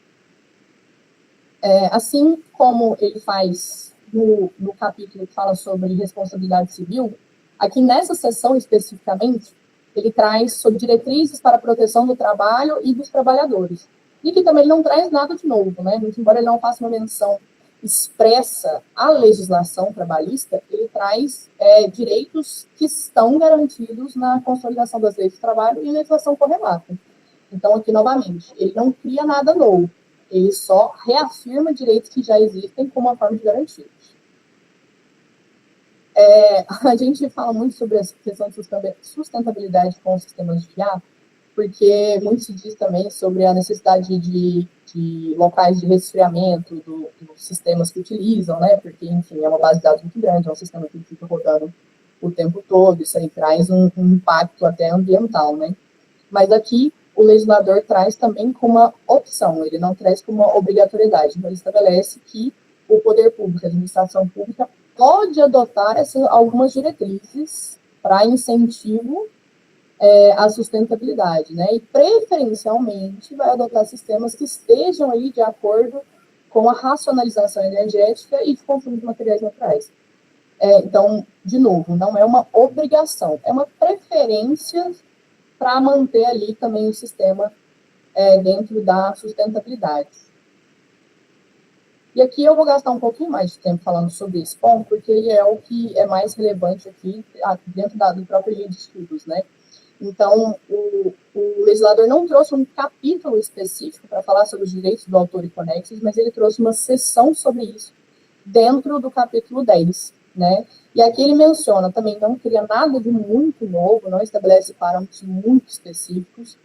Assim como ele faz no capítulo que fala sobre responsabilidade civil, aqui nessa seção especificamente, ele traz sobre diretrizes para a proteção do trabalho e dos trabalhadores. E que também ele não traz nada de novo, né? Muito embora ele não faça uma menção expressa à legislação trabalhista, ele traz direitos que estão garantidos na consolidação das leis do trabalho e legislação correlata. Então, aqui, novamente, ele não cria nada novo, ele só reafirma direitos que já existem como uma forma de garantir. A gente fala muito sobre essa questão de sustentabilidade com os sistemas de IA, porque muito se diz também sobre a necessidade de locais de resfriamento dos sistemas que utilizam, né? Porque, enfim, é uma base de dados muito grande, é um sistema que fica rodando o tempo todo, isso aí traz um impacto até ambiental, né? Mas aqui o legislador traz também como uma opção, ele não traz como uma obrigatoriedade, mas ele estabelece que o poder público, a administração pública, pode adotar algumas diretrizes para incentivo à sustentabilidade, né? E preferencialmente vai adotar sistemas que estejam aí de acordo com a racionalização energética e de consumo de materiais naturais. Então, de novo, não é uma obrigação, é uma preferência para manter ali também o sistema dentro da sustentabilidade. E aqui eu vou gastar um pouquinho mais de tempo falando sobre esse ponto, porque ele é o que é mais relevante aqui dentro do próprio livro de estudos, né? Então, o legislador não trouxe um capítulo específico para falar sobre os direitos do autor e conexos, mas ele trouxe uma seção sobre isso dentro do capítulo 10, né? E aqui ele menciona também, não cria nada de muito novo, não estabelece parâmetros muito específicos,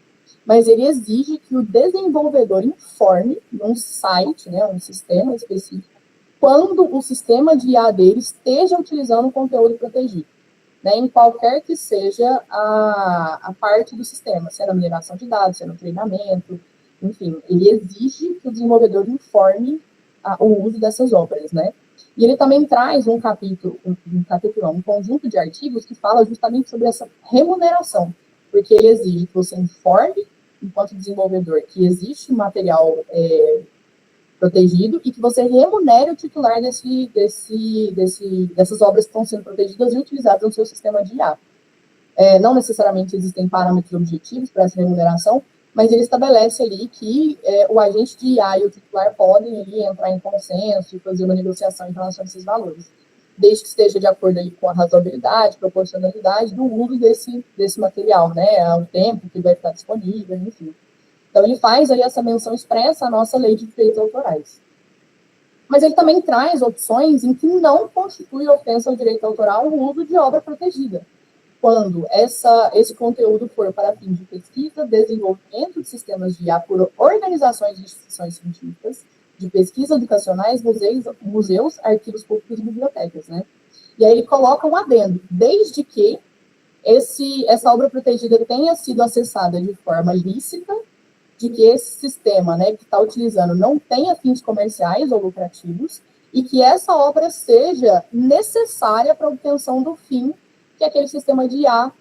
mas ele exige que o desenvolvedor informe num site, né, um sistema específico, quando o sistema de IA dele esteja utilizando conteúdo protegido, né, em qualquer que seja a parte do sistema, se é na mineração de dados, se é no treinamento, enfim, ele exige que o desenvolvedor informe o uso dessas obras, né? E ele também traz um conjunto de artigos que fala justamente sobre essa remuneração, porque ele exige que você informe, enquanto desenvolvedor, que existe material protegido e que você remunere o titular dessas obras que estão sendo protegidas e utilizadas no seu sistema de IA. Não necessariamente existem parâmetros objetivos para essa remuneração, mas ele estabelece ali que o agente de IA e o titular podem ali entrar em consenso e fazer uma negociação em relação a esses valores, desde que esteja de acordo aí com a razoabilidade, proporcionalidade do uso desse material, né, o tempo que vai estar disponível, enfim. Então, ele faz aí essa menção expressa à nossa lei de direitos autorais. Mas ele também traz opções em que não constitui ofensa ao direito autoral o uso de obra protegida, quando esse conteúdo for para fins de pesquisa, desenvolvimento de sistemas de IA por organizações de instituições científicas, de pesquisa educacionais, museus, arquivos públicos e bibliotecas, né? E aí ele coloca um adendo, desde que essa obra protegida tenha sido acessada de forma lícita, de que esse sistema, né, que está utilizando não tenha fins comerciais ou lucrativos, e que essa obra seja necessária para a obtenção do fim que aquele sistema de IA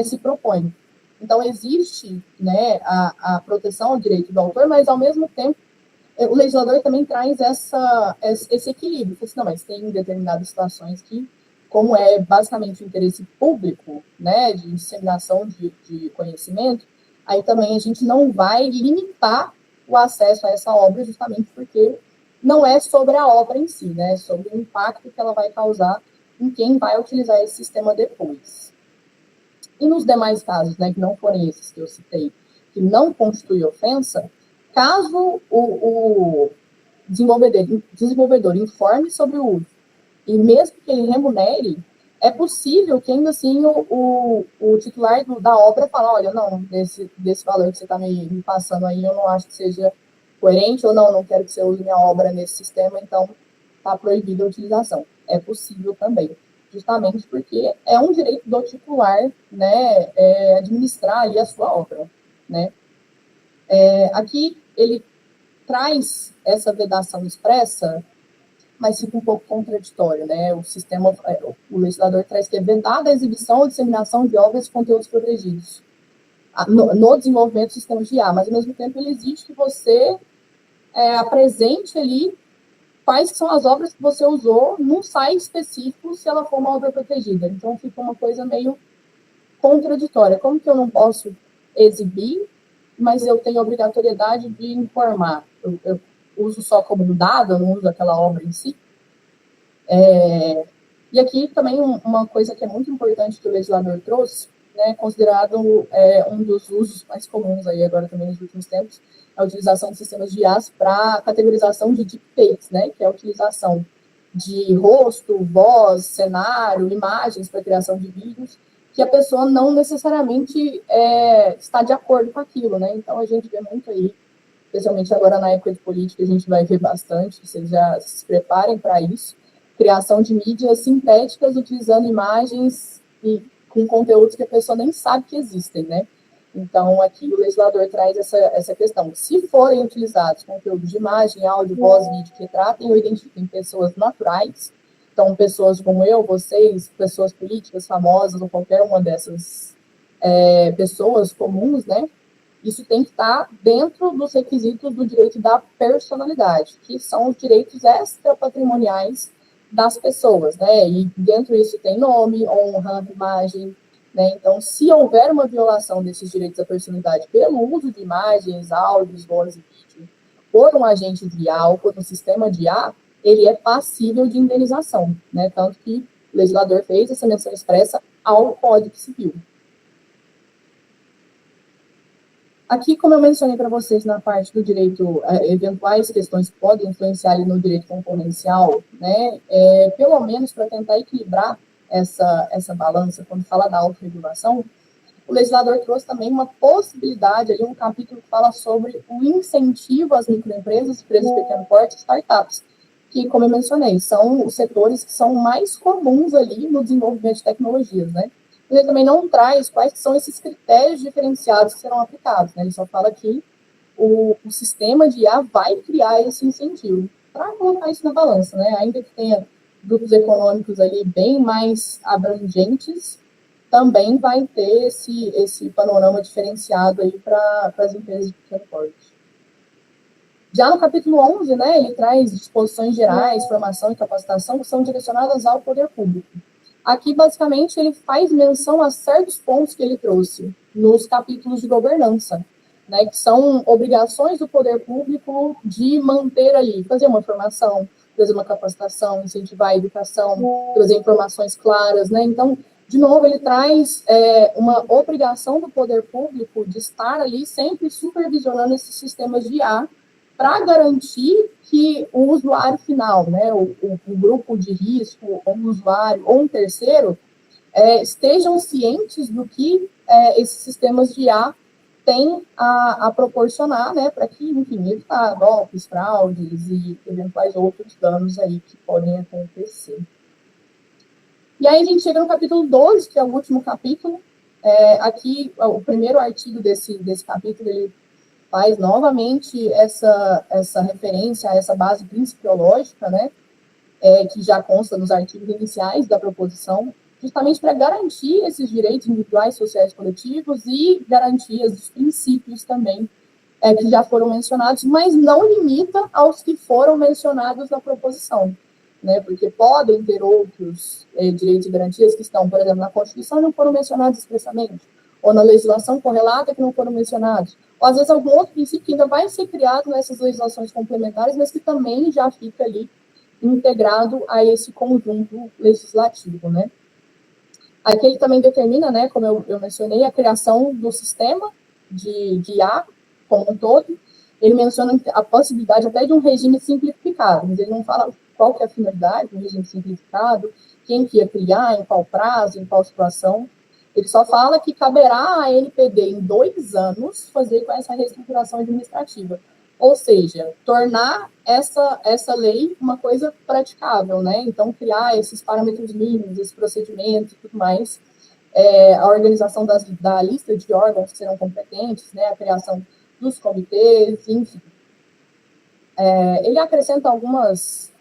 se propõe. Então, existe, né, a proteção ao direito do autor, mas, ao mesmo tempo, o legislador também traz esse equilíbrio. Assim, não, mas tem determinadas situações que, como é basicamente o interesse público, né, de disseminação de conhecimento, aí também a gente não vai limitar o acesso a essa obra, justamente porque não é sobre a obra em si, né, é sobre o impacto que ela vai causar em quem vai utilizar esse sistema depois. E nos demais casos, né, que não forem esses que eu citei, que não constitui ofensa, caso o desenvolvedor informe sobre o uso, e mesmo que ele remunere, é possível que ainda assim o titular da obra fale, olha, não, desse valor que você está me passando aí, eu não acho que seja coerente, ou não quero que você use minha obra nesse sistema, então está proibida a utilização. É possível também, justamente porque é um direito do titular, né, administrar ali a sua obra, né. Aqui ele traz essa vedação expressa, mas fica um pouco contraditório, né? O legislador traz que é vedada a exibição ou disseminação de obras e conteúdos protegidos no desenvolvimento de sistemas de IA, mas ao mesmo tempo ele exige que você apresente ali quais são as obras que você usou num site específico, se ela for uma obra protegida. Então fica uma coisa meio contraditória. Como que eu não posso exibir, mas eu tenho obrigatoriedade de informar? Eu uso só como dado, eu não uso aquela obra em si. E aqui também uma coisa que é muito importante que o legislador trouxe, né, considerado um dos usos mais comuns aí agora também nos últimos tempos, a utilização de sistemas de IAs para categorização de deepfakes, né, que é a utilização de rosto, voz, cenário, imagens para criação de vídeos, que a pessoa não necessariamente está de acordo com aquilo, né? Então a gente vê muito aí, especialmente agora na época de política, a gente vai ver bastante, vocês já se preparem para isso, criação de mídias sintéticas utilizando imagens e com conteúdos que a pessoa nem sabe que existem, né? Então, aqui o legislador traz essa questão. Se forem utilizados conteúdos de imagem, áudio, voz, vídeo que tratem ou identifiquem pessoas naturais, então, pessoas como eu, vocês, pessoas políticas famosas ou qualquer uma dessas pessoas comuns, né? Isso tem que estar dentro dos requisitos do direito da personalidade, que são os direitos extrapatrimoniais das pessoas, né? E dentro disso tem nome, honra, imagem, né? Então, se houver uma violação desses direitos da personalidade pelo uso de imagens, áudios, voz e vídeo por um agente de IA ou por um sistema de IA, ele é passível de indenização, né? Tanto que o legislador fez essa menção expressa ao Código Civil. Aqui, como eu mencionei para vocês na parte do direito, eventuais questões que podem influenciar ali no direito concorrencial, né, pelo menos para tentar equilibrar essa balança, quando fala da autorregulação, o legislador trouxe também uma possibilidade, ali, um capítulo que fala sobre o incentivo às microempresas, empresas de pequeno porte, startups, que, como eu mencionei, são os setores que são mais comuns ali no desenvolvimento de tecnologias, né? Ele também não traz quais são esses critérios diferenciados que serão aplicados, né? Ele só fala que o sistema de IA vai criar esse incentivo para colocar isso na balança, né? Ainda que tenha grupos econômicos ali bem mais abrangentes, também vai ter esse panorama diferenciado aí para as empresas de pequeno porte. Já no capítulo 11, né, ele traz disposições gerais, formação e capacitação que são direcionadas ao poder público. Aqui, basicamente, ele faz menção a certos pontos que ele trouxe nos capítulos de governança, né, que são obrigações do poder público de manter ali, fazer uma formação, fazer uma capacitação, incentivar a educação, trazer informações claras, né? Então, de novo, ele traz uma obrigação do poder público de estar ali sempre supervisionando esses sistemas de IA para garantir que o usuário final, né, o grupo de risco, ou um usuário, ou um terceiro, estejam cientes do que esses sistemas de IA têm a proporcionar, né, para que, enfim, evitar golpes, fraudes e eventuais outros danos aí que podem acontecer. E aí a gente chega no capítulo 12, que é o último capítulo. Aqui, o primeiro artigo desse capítulo, ele faz novamente essa referência a essa base principiológica, né, que já consta nos artigos iniciais da proposição, justamente para garantir esses direitos individuais, sociais e coletivos e garantias dos princípios também, que já foram mencionados, mas não limita aos que foram mencionados na proposição, né, porque podem ter outros direitos e garantias que estão, por exemplo, na Constituição e não foram mencionados expressamente, ou na legislação correlata que não foram mencionados, ou às vezes algum outro princípio que ainda vai ser criado nessas legislações complementares, mas que também já fica ali integrado a esse conjunto legislativo, né. Aqui ele também determina, né, como eu mencionei, a criação do sistema de IA como um todo. Ele menciona a possibilidade até de um regime simplificado, mas ele não fala qual que é a finalidade do regime simplificado, quem que ia criar, em qual prazo, em qual situação. Ele só fala que caberá à NPD, em 2 anos, fazer com essa reestruturação administrativa. Ou seja, tornar essa lei uma coisa praticável, né? Então, criar esses parâmetros mínimos, esses procedimentos e tudo mais, a organização da lista de órgãos que serão competentes, né? A criação dos comitês, enfim. Ele acrescenta algumas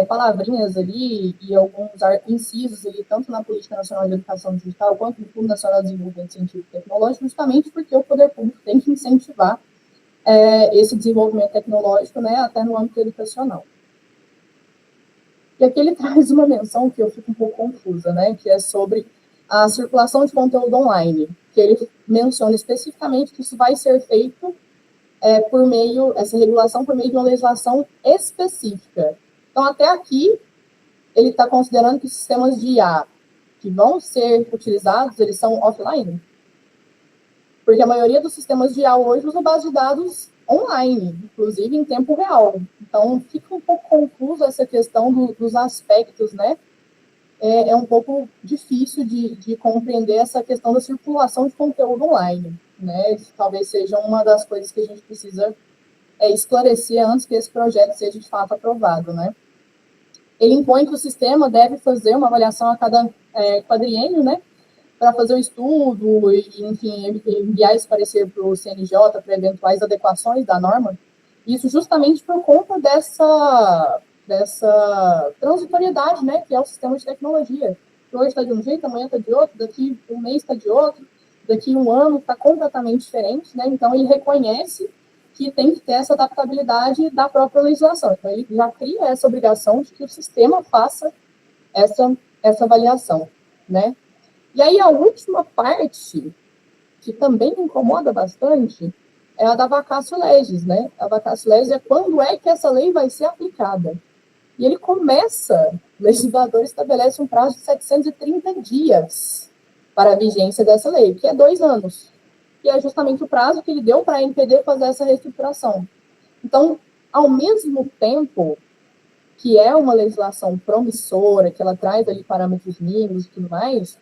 palavrinhas ali e alguns incisos ali, tanto na Política Nacional de Educação Digital quanto no Fundo Nacional de Desenvolvimento Científico e Tecnológico, justamente porque o poder público tem que incentivar esse desenvolvimento tecnológico, né, até no âmbito educacional. E aqui ele traz uma menção que eu fico um pouco confusa, né, que é sobre a circulação de conteúdo online, que ele menciona especificamente que isso vai ser feito essa regulação por meio de uma legislação específica. Então, até aqui, ele está considerando que os sistemas de IA que vão ser utilizados, eles são offline. Porque a maioria dos sistemas de IA hoje usam base de dados online, inclusive em tempo real. Então, fica um pouco confuso essa questão dos aspectos, né? É um pouco difícil de compreender essa questão da circulação de conteúdo online, né? Isso talvez seja uma das coisas que a gente precisa esclarecer antes que esse projeto seja de fato aprovado, né? Ele impõe que o sistema deve fazer uma avaliação a cada quadriênio, né? Para fazer um estudo e, enfim, enviar esse parecer para o CNJ para eventuais adequações da norma. Isso justamente por conta dessa transitoriedade, né, que é o sistema de tecnologia. Que hoje está de um jeito, amanhã está de outro, daqui um mês está de outro, daqui um ano está completamente diferente, né? Então, ele reconhece que tem que ter essa adaptabilidade da própria legislação. Então, ele já cria essa obrigação de que o sistema faça essa avaliação, né? E aí, a última parte, que também me incomoda bastante, é a da vacatio legis, né? A vacatio legis é quando é que essa lei vai ser aplicada. E ele começa, o legislador estabelece um prazo de 730 dias para a vigência dessa lei, que é 2 anos. E é justamente o prazo que ele deu para a NPD fazer essa reestruturação. Então, ao mesmo tempo que é uma legislação promissora, que ela traz ali parâmetros mínimos e tudo mais,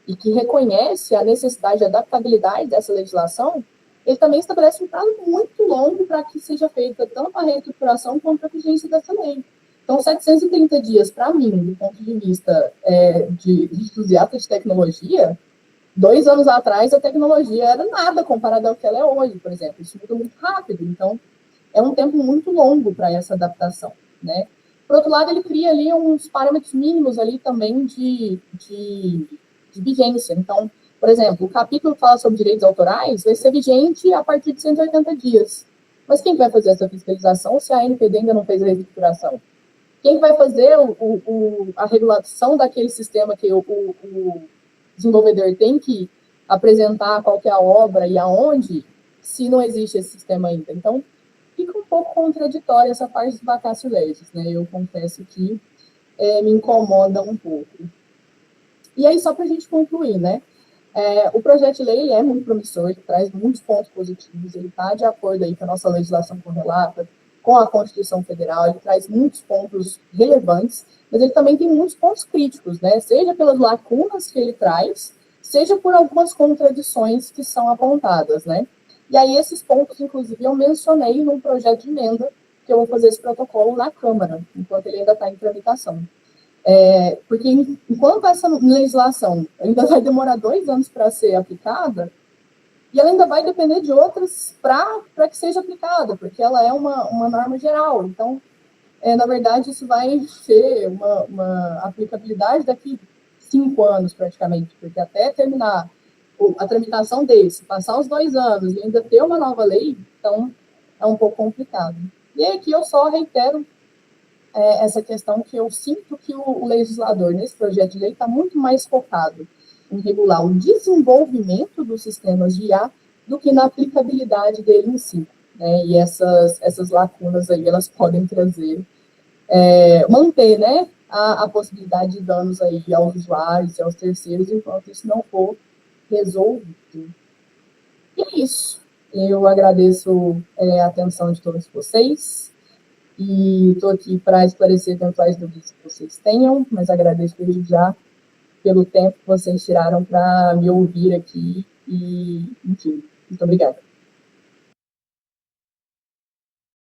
e que reconhece a necessidade de adaptabilidade dessa legislação, ele também estabelece um prazo muito longo para que seja feita tanto a reestruturação quanto a vigência dessa lei. Então, 730 dias, para mim, do ponto de vista de entusiasta de tecnologia, 2 anos atrás a tecnologia era nada comparada ao que ela é hoje, por exemplo. Isso muda muito rápido, então é um tempo muito longo para essa adaptação, né? Por outro lado, ele cria ali uns parâmetros mínimos ali também de vigência. Então, por exemplo, o capítulo que fala sobre direitos autorais vai ser vigente a partir de 180 dias. Mas quem vai fazer essa fiscalização se a ANPD ainda não fez a reestruturação? Quem vai fazer a regulação daquele sistema que o desenvolvedor tem que apresentar qual que é a obra e aonde, se não existe esse sistema ainda? Então, fica um pouco contraditória essa parte do vacatio legis, né? Eu confesso que me incomoda um pouco. E aí, só para a gente concluir, né? O projeto de lei ele é muito promissor, ele traz muitos pontos positivos, ele está de acordo aí com a nossa legislação correlata, com a Constituição Federal, ele traz muitos pontos relevantes, mas ele também tem muitos pontos críticos, né? Seja pelas lacunas que ele traz, seja por algumas contradições que são apontadas, né? E aí, esses pontos, inclusive, eu mencionei num projeto de emenda que eu vou fazer esse protocolo na Câmara, enquanto ele ainda está em tramitação. Porque enquanto essa legislação ainda vai demorar 2 anos para ser aplicada, e ela ainda vai depender de outras para que seja aplicada, porque ela é uma norma geral. Então, na verdade, isso vai ser uma aplicabilidade daqui 5 anos, praticamente, porque até terminar a tramitação desse, passar os 2 anos e ainda ter uma nova lei, então é um pouco complicado. E aqui eu só reitero essa questão que eu sinto que o legislador, nesse projeto de lei, está muito mais focado em regular o desenvolvimento dos sistemas de IA do que na aplicabilidade dele em si, né? E essas lacunas aí, elas podem trazer, manter, né, a possibilidade de danos aí aos usuários e aos terceiros, enquanto isso não for resolvido. E é isso. Eu agradeço a atenção de todos vocês. e estou aqui para esclarecer eventuais dúvidas que vocês tenham, mas agradeço desde já pelo tempo que vocês tiraram para me ouvir aqui e, enfim, muito obrigada.